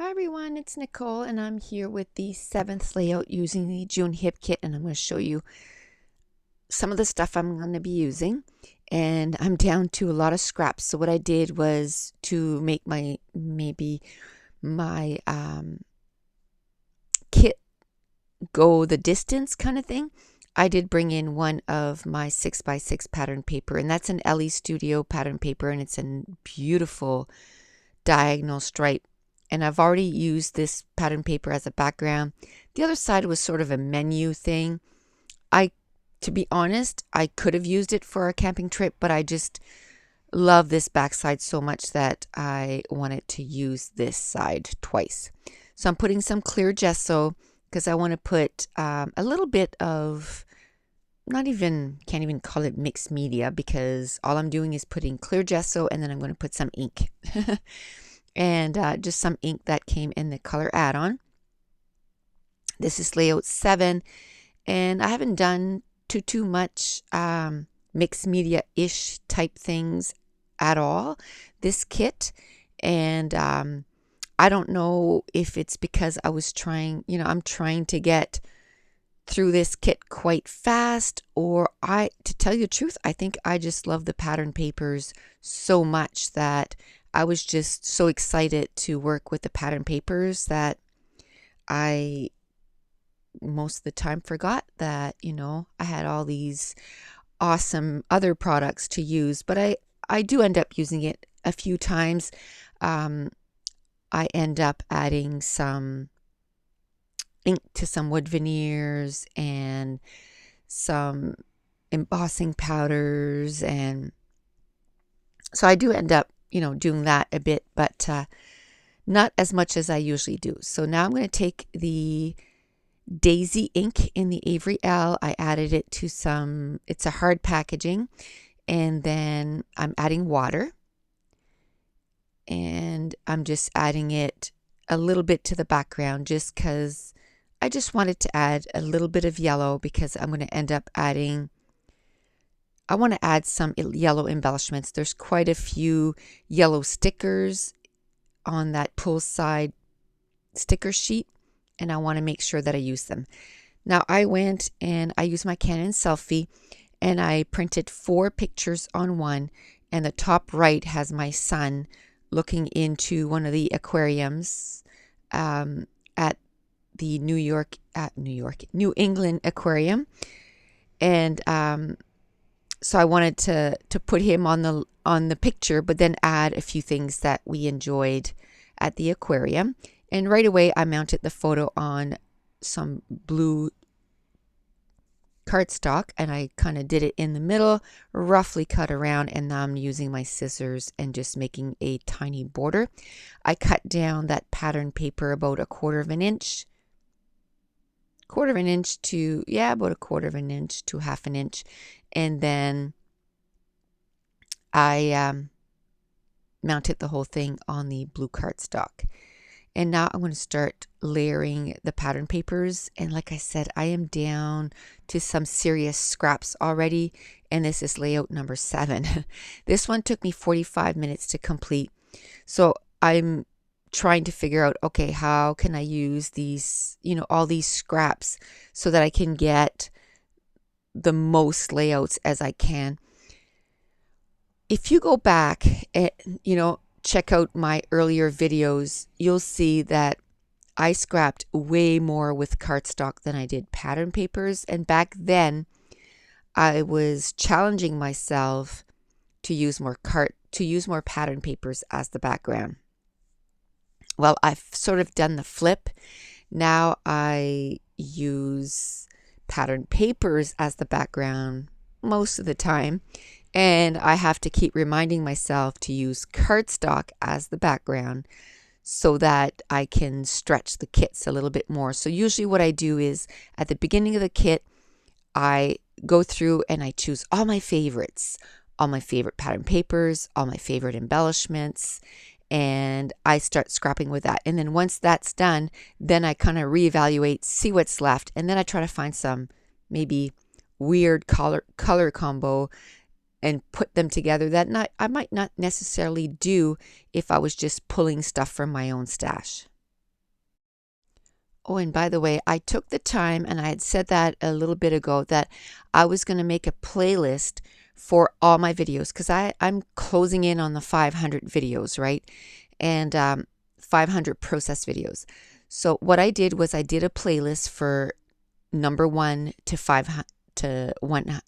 Hi everyone, it's Nicole and I'm here with the 7th layout using the June Hip Kit, and I'm going to show you some of the stuff I'm going to be using. And I'm down to a lot of scraps. So what I did was to make my kit go the distance kind of thing. I did bring in one of my 6x6 pattern paper, and that's an Ellie Studio pattern paper, and it's a beautiful diagonal stripe. And I've already used this pattern paper as a background. The other side was sort of a menu thing. To be honest, I could have used it for a camping trip, but I just love this backside so much that I wanted to use this side twice. So I'm putting some clear gesso because I want to put a little bit of, can't even call it mixed media, because all I'm doing is putting clear gesso and then I'm going to put some ink. And just some ink that came in the color add-on. This is layout 7, and I haven't done too much mixed media-ish type things at all this kit. And I don't know if it's because I was trying, I'm trying to get through this kit quite fast, or to tell you the truth, I think I just love the pattern papers so much that I was just so excited to work with the pattern papers that I most of the time forgot that, I had all these awesome other products to use, but I do end up using it a few times. I end up adding some ink to some wood veneers and some embossing powders, and so I do end up doing that a bit, but not as much as I usually do. So now I'm going to take the Daisy ink in the Avery L. I added it to it's a hard packaging, and then I'm adding water, and I'm just adding it a little bit to the background just because I just wanted to add a little bit of yellow, because I'm going to end up I want to add some yellow embellishments. There's quite a few yellow stickers on that pull side sticker sheet, and I want to make sure that I use them. Now I went and I used my Canon selfie, and I printed 4 pictures on one, and the top right has my son looking into one of the aquariums at the New England Aquarium. And so I wanted to put him on the picture, but then add a few things that we enjoyed at the aquarium. And right away I mounted the photo on some blue cardstock, and I kind of did it in the middle, roughly cut around, and now I'm using my scissors and just making a tiny border. I cut down that pattern paper about a quarter of an inch to about a quarter of an inch to half an inch, and then I mounted the whole thing on the blue cardstock. And now I'm going to start layering the pattern papers, and like I said, I am down to some serious scraps already, and this is layout number 7. This one took me 45 minutes to complete, so I'm trying to figure out, okay, how can I use these, all these scraps so that I can get the most layouts as I can. If you go back and, check out my earlier videos, you'll see that I scrapped way more with cardstock than I did pattern papers. And back then, I was challenging myself to use more pattern papers as the background. Well, I've sort of done the flip. Now I use pattern papers as the background most of the time, and I have to keep reminding myself to use cardstock as the background so that I can stretch the kits a little bit more. So usually what I do is at the beginning of the kit, I go through and I choose all my favorites, all my favorite pattern papers, all my favorite embellishments, and I start scrapping with that. And then once that's done, then I kind of reevaluate, see what's left, and then I try to find some maybe weird color combo and put them together that I might not necessarily do if I was just pulling stuff from my own stash. Oh, and by the way, I took the time, and I had said that a little bit ago, that I was going to make a playlist for all my videos, because I'm closing in on the 500 videos, right? And 500 process videos. So what I did was I did a playlist for number 1 to 5 to 1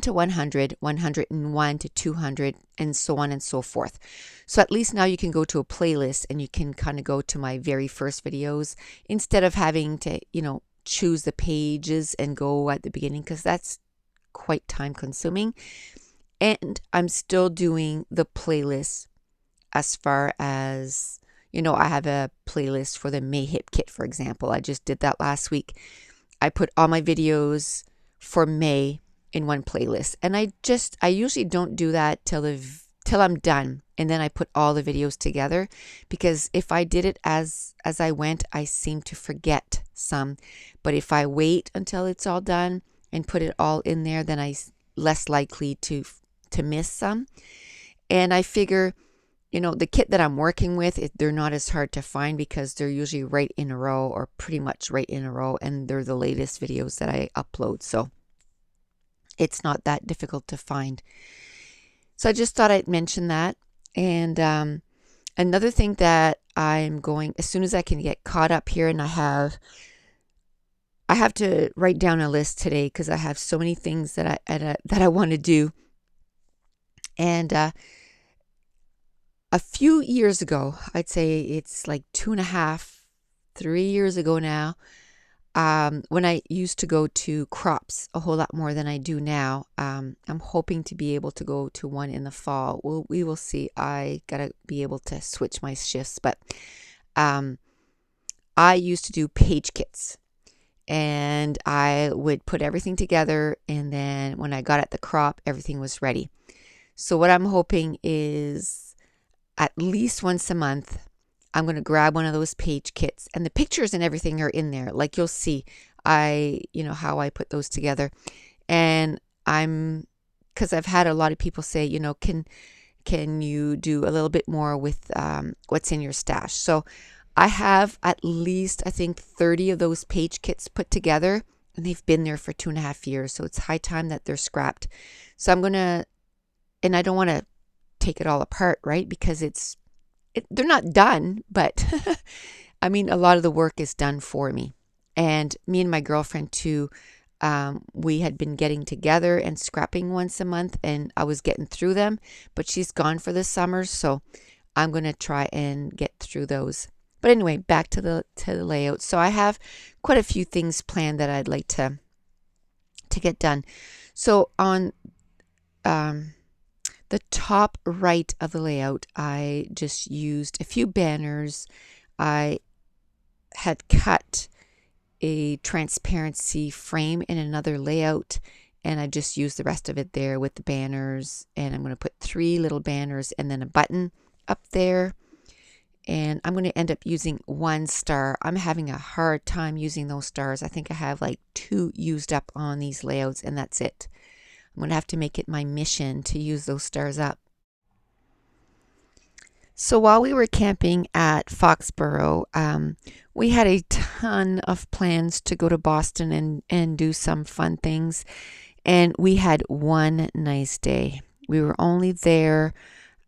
to 100, 101 to 200, and so on and so forth. So at least now you can go to a playlist and you can kind of go to my very first videos instead of having to, choose the pages and go at the beginning, because that's quite time consuming. And I'm still doing the playlist as far as, I have a playlist for the May Hip Kit, for example. I just did that last week. I put all my videos for May in one playlist, and I usually don't do that till I'm done, and then I put all the videos together, because if I did it as I went, I seem to forget some. But if I wait until it's all done and put it all in there, then I'm less likely to miss some. And I figure, the kit that I'm working with, they're not as hard to find, because they're usually right in a row, or pretty much right in a row, and they're the latest videos that I upload. So it's not that difficult to find. So I just thought I'd mention that. And another thing that I'm going, as soon as I can get caught up here, and I have to write down a list today, because I have so many things that I want to do. And a few years ago, I'd say it's like 2.5, 3 years ago now, when I used to go to crops a whole lot more than I do now. I'm hoping to be able to go to one in the fall. We will see. I gotta be able to switch my shifts, but I used to do page kits, and I would put everything together, and then when I got at the crop, everything was ready. So what I'm hoping is, at least once a month, I'm going to grab one of those page kits, and the pictures and everything are in there. Like, you'll see how I put those together. And because I've had a lot of people say, can you do a little bit more with what's in your stash? So I have at least, I think, 30 of those page kits put together, and they've been there for 2.5 years. So it's high time that they're scrapped. So and I don't want to take it all apart, right? Because they're not done, but I mean, a lot of the work is done for me. And me and my girlfriend too, we had been getting together and scrapping once a month, and I was getting through them, but she's gone for the summer, so I'm going to try and get through those. But anyway, back to the layout. So I have quite a few things planned that I'd like to get done. So on the top right of the layout, I just used a few banners. I had cut a transparency frame in another layout, and I just used the rest of it there with the banners. And I'm going to put 3 little banners and then a button up there. And I'm going to end up using 1 star. I'm having a hard time using those stars. I think I have like 2 used up on these layouts, and that's it. I'm going to have to make it my mission to use those stars up. So while we were camping at Foxborough, we had a ton of plans to go to Boston and do some fun things. And we had one nice day. We were only there.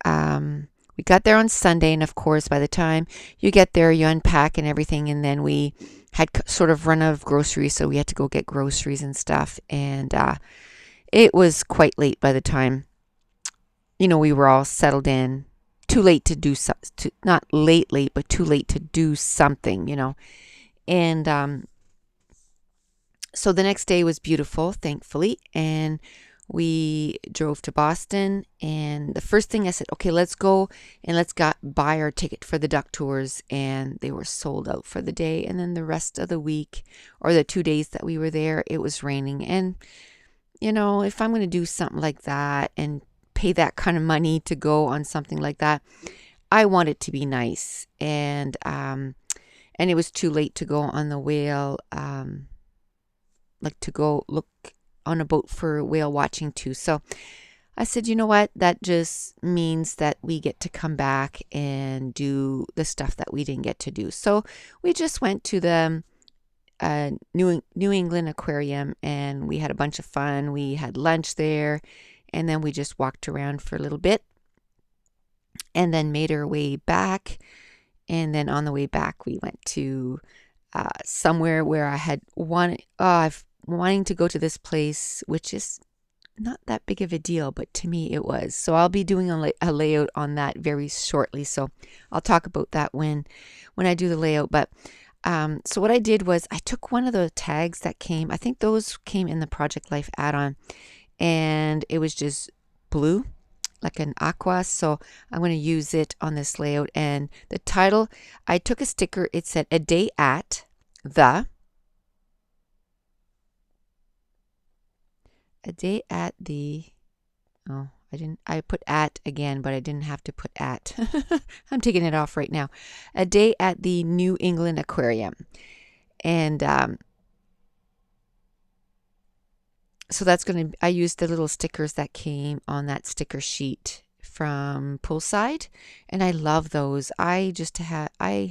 We got there on Sunday. And of course, by the time you get there, you unpack and everything. And then we had sort of run out of groceries. So we had to go get groceries and stuff. And it was quite late by the time, we were all settled in. Too late to do not late, but too late to do something, And so the next day was beautiful, thankfully. And we drove to Boston. And the first thing I said, okay, let's go and let's buy our ticket for the duck tours. And they were sold out for the day. And then the rest of the week, or the 2 days that we were there, it was raining. And if I'm going to do something like that and pay that kind of money to go on something like that, I want it to be nice. And it was too late to go on the whale, like to go look on a boat for whale watching too. So I said, you know what? That just means that we get to come back and do the stuff that we didn't get to do. So we just went to the a New England aquarium, and we had a bunch of fun. We had lunch there, and then we just walked around for a little bit, and then made our way back. And then on the way back, we went to somewhere where I've wanting to go to this place, which is not that big of a deal, but to me it was. So I'll be doing a layout on that very shortly. So I'll talk about that when I do the layout. But so what I did was I took one of the tags that came. I think those came in the Project Life add-on, and it was just blue, like an aqua. So I'm going to use it on this layout. And the title, I took a sticker. It said "A Day at the." A day at the, oh, I put at again, but I didn't have to put at. I'm taking it off right now. A day at the New England Aquarium. And so that's going to, I used the little stickers that came on that sticker sheet from Poolside, and I love those. I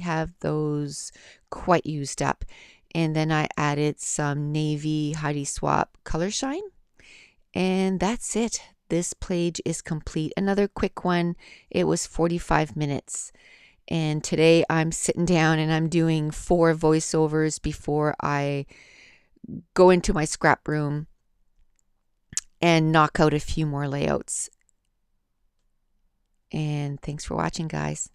have those quite used up. And then I added some navy Heidi Swap color shine. And that's it. This page is complete. Another quick one. It was 45 minutes. And today I'm sitting down and I'm doing 4 voiceovers before I go into my scrap room and knock out a few more layouts. And thanks for watching, guys.